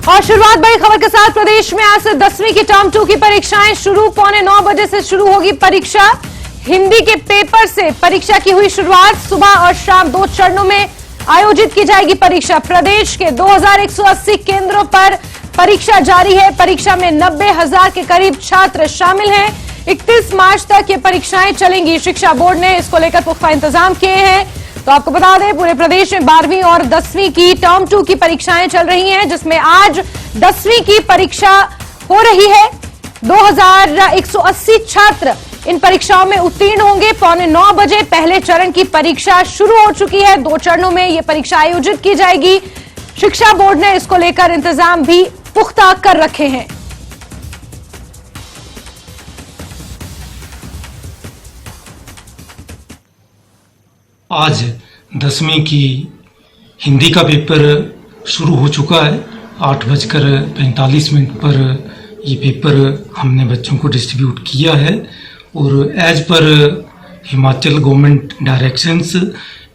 और शुरुआत बड़ी खबर के साथ प्रदेश में आज से 10वीं की टर्म 2 की परीक्षाएं शुरू। 8:45 बजे से शुरू होगी परीक्षा। हिंदी के पेपर से परीक्षा की हुई शुरुआत। सुबह और शाम 2 चरणों में आयोजित की जाएगी परीक्षा। प्रदेश के 2180 केंद्रों पर परीक्षा जारी है। परीक्षा में 90,000 के करीब छात्र शामिल हैं। 31 मार्च तक ये परीक्षाएं चलेंगी। शिक्षा बोर्ड ने इसको लेकर पुख्ता इंतजाम किए हैं। तो आपको बता दें, पूरे प्रदेश में 12वीं और 10वीं की टर्म 2 की परीक्षाएं चल रही हैं, जिसमें आज 10वीं की परीक्षा हो रही है। 2180 छात्र इन परीक्षाओं में उत्तीर्ण होंगे। 8:45 बजे पहले चरण की परीक्षा शुरू हो चुकी है। 2 चरणों में यह परीक्षा आयोजित की जाएगी। शिक्षा बोर्ड ने इसको लेकर इंतजाम भी पुख्ता कर रखे हैं। आज 10वीं की हिंदी का पेपर शुरू हो चुका है। 8:45 पर ये पेपर हमने बच्चों को डिस्ट्रीब्यूट किया है और as per Himachal government directions,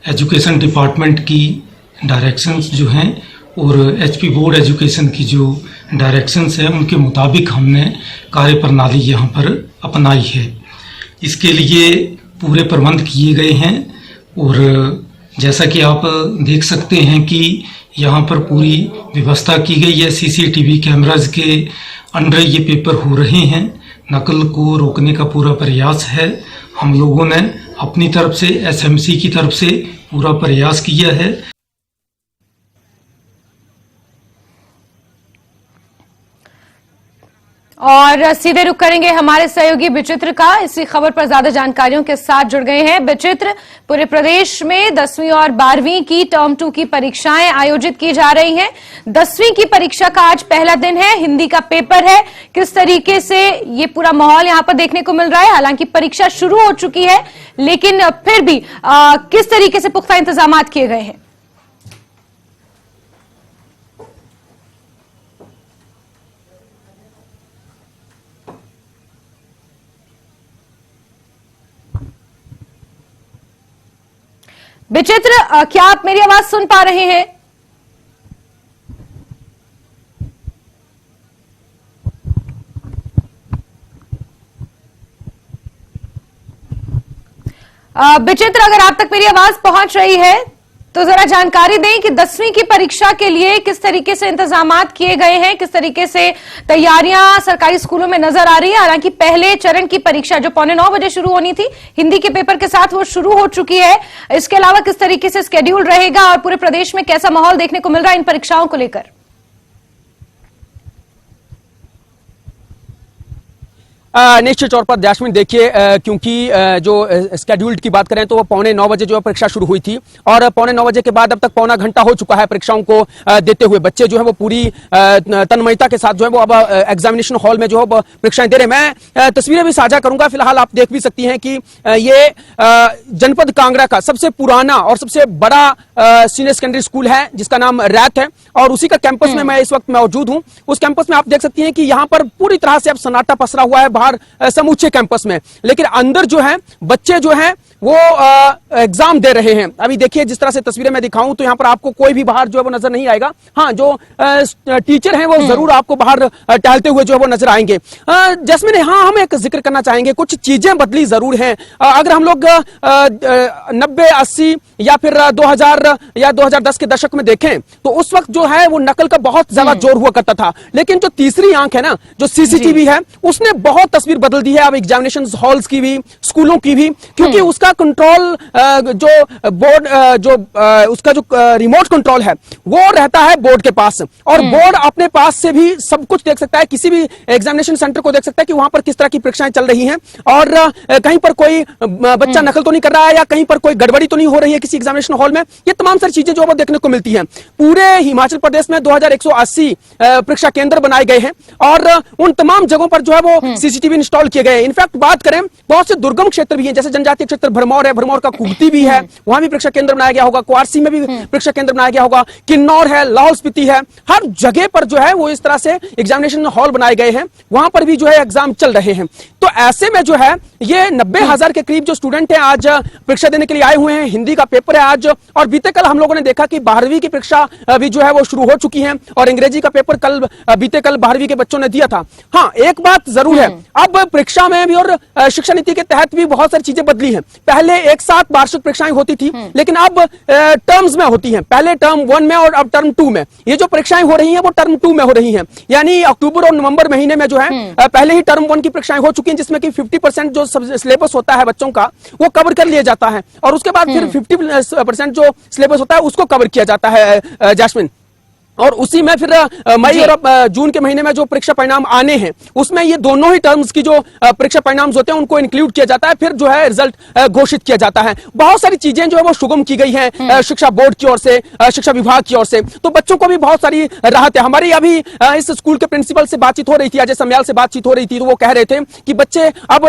education department की डायरेक्शंस जो हैं और एचपी बोर्ड एजुकेशन की जो डायरेक्शंस हैं, उनके मुताबिक हमने कार्यप्रणाली यहाँ पर अपनाई है। इसके लिए पूरे प्रबंध किए गए हैं और जैसा कि आप देख सकते हैं कि यहाँ पर पूरी व्यवस्था की गई है। सीसीटीवी कैमराज के अंडर ये पेपर हो रहे हैं। नकल को रोकने का पूरा प्रयास है। हम लोगों ने अपनी तरफ से, एसएमसी की तरफ से पूरा प्रयास किया है। और सीधे रुख करेंगे हमारे सहयोगी विचित्र का। इसी खबर पर ज्यादा जानकारियों के साथ जुड़ गए हैं विचित्र। पूरे प्रदेश में 10वीं और 12वीं की टर्म 2 की परीक्षाएं आयोजित की जा रही हैं। 10वीं की परीक्षा का आज पहला दिन है। हिंदी का पेपर है। किस तरीके से ये पूरा माहौल यहां पर देखने को मिल रहा है? हालांकि परीक्षा शुरू हो चुकी है, लेकिन फिर भी किस तरीके से पुख्ता इंतजाम किए गए हैं? विचित्र, क्या आप मेरी आवाज सुन पा रहे हैं? विचित्र, अगर आप तक मेरी आवाज पहुंच रही है तो जरा जानकारी दें कि 10वीं की परीक्षा के लिए किस तरीके से इंतजामात किए गए हैं, किस तरीके से तैयारियां सरकारी स्कूलों में नजर आ रही है। हालांकि पहले चरण की परीक्षा जो 8:45 बजे शुरू होनी थी हिंदी के पेपर के साथ, वो शुरू हो चुकी है। इसके अलावा किस तरीके से स्केड्यूल रहेगा और पूरे प्रदेश में कैसा माहौल देखने को मिल रहा है इन परीक्षाओं को लेकर? निश्चित तौर पर जैस्मिन, देखिए, क्योंकि जो स्केड्यूल्ड की बात करें तो वो 8:45 बजे जो है परीक्षा शुरू हुई थी और 8:45 बजे के बाद अब तक पौना घंटा हो चुका है परीक्षाओं को देते हुए। बच्चे जो है वो पूरी तन्मयता के साथ जो है वो अब एग्जामिनेशन हॉल में जो है परीक्षाएं दे रहे हैं। मैं तस्वीरें भी साझा करूंगा। फिलहाल आप देख भी सकती हैं कि ये जनपद कांगड़ा का सबसे पुराना और सबसे बड़ा सीनियर सेकेंडरी स्कूल है, जिसका नाम रैत है, और उसी का कैंपस में मैं इस वक्त मौजूद हूं। उस कैंपस में आप देख सकती हैं कि यहाँ पर पूरी तरह से अब सन्नाटा पसरा हुआ है बाहर समूचे कैंपस में, लेकिन अंदर जो है बच्चे जो हैं वो एग्जाम दे रहे हैं। अभी देखिए, जिस तरह से तस्वीरें मैं दिखाऊं तो यहाँ पर आपको कोई भी बाहर जो है वो नजर नहीं आएगा। हाँ, जो टीचर हैं वो जरूर आपको बाहर टहलते हुए जो है वो नजर आएंगे। जैस्मिन, हाँ, हम एक जिक्र करना चाहेंगे, कुछ चीजें बदली जरूर हैं। अगर हम लोग 90, 80 या फिर 2000 या 2010 के दशक में देखें तो उस वक्त जो है वो नकल का बहुत ज्यादा जोर हुआ करता था। लेकिन जो तीसरी आंख है ना, जो सीसीटीवी है, उसने बहुत तस्वीर बदल दी है अब एग्जामिनेशन हॉल्स की भी, स्कूलों की भी, क्योंकि उसका कंट्रोल जो बोर्ड जो उसका जो रिमोट कंट्रोल है वो रहता है बोर्ड के पास, और बोर्ड अपने पास से भी सब कुछ देख सकता है। किसी भी एग्जामिनेशन सेंटर को देख सकता है कि वहां पर किस तरह की परीक्षाएं चल रही हैं और कहीं पर कोई बच्चा नकल तो नहीं कर रहा है या कहीं पर कोई गड़बड़ी तो नहीं हो रही है किसी एग्जामिनेशन हॉल में। ये तमाम सारी चीजें जो है वो देखने को मिलती हैं। पूरे हिमाचल प्रदेश में 2180 परीक्षा केंद्र बनाए गए हैं और उन तमाम जगहों पर जो है वो सीसीटीवी सीसीटीवी इंस्टॉल किए गए। इनफैक्ट बात करें, बहुत से दुर्गम क्षेत्र भी हैं, जैसे जनजातीय क्षेत्र भरमौर है, भरमौर का कुगती भी है, वहां भी परीक्षा केंद्र बनाया गया होगा, क्वारसी में भी परीक्षा केंद्र बनाया गया होगा, किन्नौर है, लाहौल स्पीति है, हर जगह पर जो है वो इस तरह से एग्जामिनेशन हॉल बनाए गए हैं, वहां पर भी जो है एग्जाम चल रहे हैं। तो ऐसे में जो है ये 90,000 के करीब जो स्टूडेंट हैं आज परीक्षा देने के लिए आए हुए हैं। हिंदी का पेपर है आज, और बीते कल हम लोगों ने देखा कि 12वीं की परीक्षा भी जो है वो शुरू हो चुकी है, और अंग्रेजी का पेपर बीते कल 12वीं के बच्चों ने दिया था। हाँ, एक बात जरूर है, अब परीक्षा में भी और शिक्षा नीति के तहत भी बहुत सारी चीजें बदली हैं। पहले एक साथ वार्षिक परीक्षाएं होती थी, लेकिन अब टर्म्स में होती हैं, पहले टर्म 1 में और अब टर्म 2 में। ये जो परीक्षाएं हो रही हैं वो टर्म 2 में हो रही हैं, यानी अक्टूबर और नवंबर महीने में जो है पहले ही टर्म 1 की परीक्षाएं हो चुकी हैं, जिसमें कि 50% जो सिलेबस होता है बच्चों का वो कवर कर लिया जाता है, और उसके बाद फिर 50% जो सिलेबस होता है उसको कवर किया जाता है जैस्मिन। और उसी में फिर मई और जून के महीने में जो परीक्षा परिणाम आने हैं उसमें ये दोनों ही टर्म्स की जो परीक्षा परिणाम होते हैं उनको इंक्लूड किया जाता है, फिर जो है रिजल्ट घोषित किया जाता है। बहुत सारी चीजें जो है वो सुगम की गई हैं शिक्षा बोर्ड की ओर से, शिक्षा विभाग की ओर से, तो बच्चों को भी बहुत सारी राहत है। हमारी अभी इस स्कूल के प्रिंसिपल से बातचीत हो रही थी, अजय समयाल से बातचीत हो रही थी, तो वो कह रहे थे कि बच्चे अब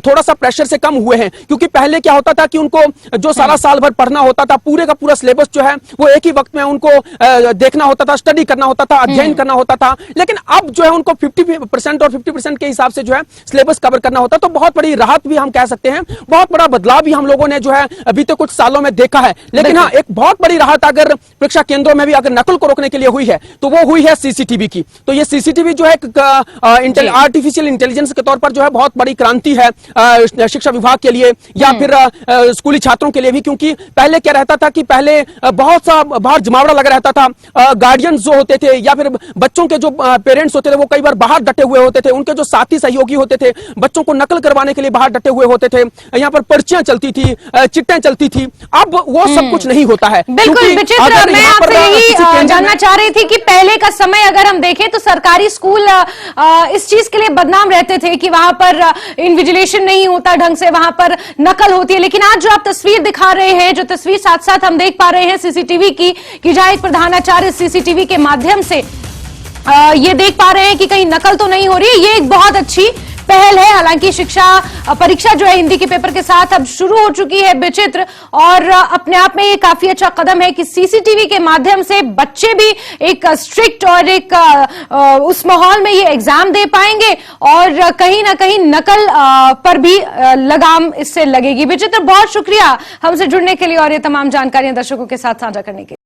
थोड़ा सा प्रेशर से कम हुए हैं, क्योंकि पहले क्या होता था कि उनको जो सारा साल भर पढ़ना होता था, पूरे का पूरा सिलेबस जो है वो एक ही वक्त में उनको देखना होता था, स्टडी करना होता था, अध्ययन करना होता था, लेकिन अब जो है उनको 50% और 50% के हिसाब से जो है सिलेबस कवर करना होता है। तो बहुत बड़ी राहत भी हम कह सकते हैं, बहुत बड़ा बदलाव भी हम लोगों ने जो है बीते कुछ सालों में देखा है। लेकिन हाँ, एक बहुत बड़ी राहत अगर परीक्षा केंद्रों में भी अगर नकल को रोकने के लिए हुई है तो वो हुई है सीसीटीवी की। तो ये सीसीटीवी जो है आर्टिफिशियल इंटेलिजेंस के तौर पर जो है बहुत बड़ी क्रांति है शिक्षा विभाग के लिए या फिर स्कूली छात्रों के लिए भी, क्योंकि पहले क्या रहता था कि पहले बहुत सा बाहर जमावड़ा लगा रहता था, गार्डियंस जो होते थे या फिर बच्चों के जो पेरेंट्स होते थे वो कई बार बाहर डटे हुए होते थे, उनके जो साथी सहयोगी होते थे बच्चों को नकल करवाने के लिए बाहर डटे हुए होते थे, यहाँ पर पर्चियां चलती थी, चिट्टें चलती थी। अब वो सब कुछ नहीं होता है। बिल्कुल विचित्र, मैं आपसे यही जानना चाह रही थी कि पहले का समय अगर हम देखें तो सरकारी स्कूल इस चीज के लिए बदनाम रहते थे कि वहां पर इन्विजिलेशन नहीं होता ढंग से, वहां पर नकल होती है। लेकिन आज जो आप तस्वीर दिखा रहे हैं, जो तस्वीर साथ साथ हम देख पा रहे हैं सीसीटीवी की, कि जहां एक प्रधानाचार्य सीसीटीवी के माध्यम से ये देख पा रहे हैं कि कहीं नकल तो नहीं हो रही है। ये एक बहुत अच्छी पहल है। हालांकि शिक्षा परीक्षा जो है हिंदी के पेपर के साथ अब शुरू हो चुकी है विचित्र, और अपने आप में ये काफी अच्छा कदम है कि सीसीटीवी के माध्यम से बच्चे भी एक स्ट्रिक्ट और एक उस माहौल में ये एग्जाम दे पाएंगे, और कहीं ना कहीं नकल पर भी लगाम इससे लगेगी। विचित्र, बहुत शुक्रिया हमसे जुड़ने के लिए और ये तमाम जानकारियां दर्शकों के साथ साझा करने के लिए।